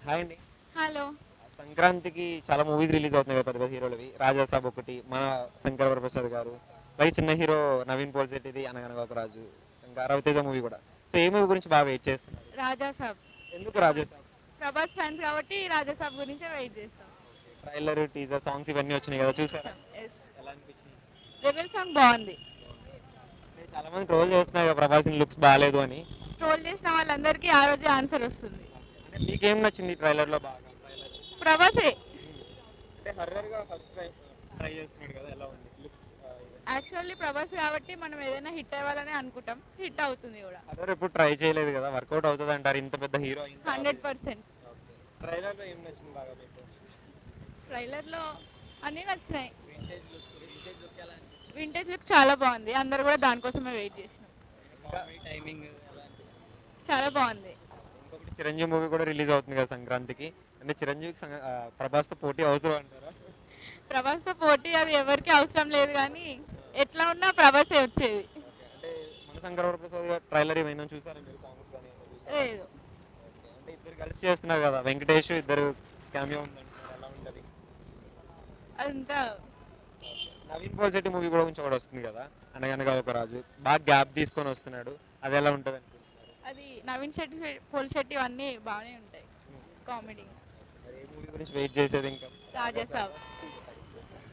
Hi అండి. Hello. సంక్రాంతికి చాలా మూవీస్ రిలీజ్ అవుతున్నాయి కదా పెద్ద పెద్ద హీరోలవి. రాజాసాబ్ ఒకటి, మన శంకర్ వరప్రసాద్ గారు, అలాగే చిన్న హీరో నవీన్ పోల్శెట్టిది అనగనగా ఒక రాజు, ఇంకా రవితేజ మూవీ కూడా. సో ఏ మూవీ గురించి బాగా వెయిట్ చేస్తున్నారు? రాజా సాబ్. ఎందుకు ప్రభాస్. రాజాసాబ్? ప్రభాస్ ఫ్యాన్స్ కాబట్టి రాజా సాబ్ గురించే వెయిట్ చేస్తాం. ట్రైలర్, టీజర్, సాంగ్స్ ఇవన్నీ వచ్చినాయి కదా, చూసారా? ఎస్. ఎలా అనిపించింది? రెబెల్ సాంగ్ బాగుంది. అంటే చాలా మంది ట్రోల్ చేస్తున్నారు కదా ప్రభాస్ లుక్స్ బాగాలేదు అని. ట్రోల్ చేసిన వాళ్ళందరికీ ఆ రోజే ఆన్సర్ వస్తుంది. అంటే మీకేం నచ్చింది ట్రైలర్ లో బాగా? ట్రైలర్ ప్రభాసే. అంటే హర్రర్ గా ఫస్ట్ ట్రై ట్రై చేస్తున్నాడు కదా, ఎలా ఉంది లుక్స్? యాక్చువల్లీ ప్రభాస్ కాబట్టి మనం ఏదైనా హిట్ అవ్వాలని అనుకుంటాం, హిట్ అవుతుంది కూడా. హర్రర్ ఎప్పుడు ట్రై చేయలేదు కదా, వర్కౌట్ అవుతుంది అంటారు ఇంత పెద్ద హీరో అయిన తర్వాత. 100%. ట్రైలర్ లో ఏం నచ్చింది బాగా మీకు? ట్రైలర్లో అన్నీ నచ్చినాయి. వింటేజ్ లుక్ చాలా బాగుంది, అందరు కూడా దానికోసమే వెయిట్ చేసినాం. టైమింగ్ చాలా బాగుంది. ఇంకొకటి చిరంజీవి మూవీ కూడా రిలీజ్ అవుతుంది కదా సంక్రాంతికి. అంటే చిరంజీవికి ప్రభాస్తో పోటీ అవసరం అంటారా? ప్రభాస్తో పోటీ అది ఎవరికి అవసరం లేదు కానీ ఎట్లా ఉన్నా ప్రభాసే వచ్చేది. అంటే మన శంకర వరప్రసాద్ గారు ట్రైలర్ ఏమైనా చూసారా మీరు? సాంగ్స్ కానీ ఏమైనా చూసారా? లేదు. అంటే ఇద్దరు కలిసి చేస్తున్నారు కదా, వెంకటేష్ ఇద్దరు క్యామియో ఉందంటున్నారు, ఎలా ఉంటుంది? అదంతా నవీన్ పోల్శెట్టి మూవీ కూడా కొంచెం ఒకటి వస్తుంది కదా, అనగనగా ఒక రాజు, బాగా గ్యాప్ తీసుకొని వస్తున్నాడు, అది ఎలా ఉంటుంది అనుకుంటున్నారు? అది నవీన్ శెట్టి పోల్శెట్టి అన్నీ బాగానే ఉంటాయి. కామెడీ. మరి ఏ మూవీ గురించి వెయిట్ చేసేది ఇంకా? రాజాసాబ్.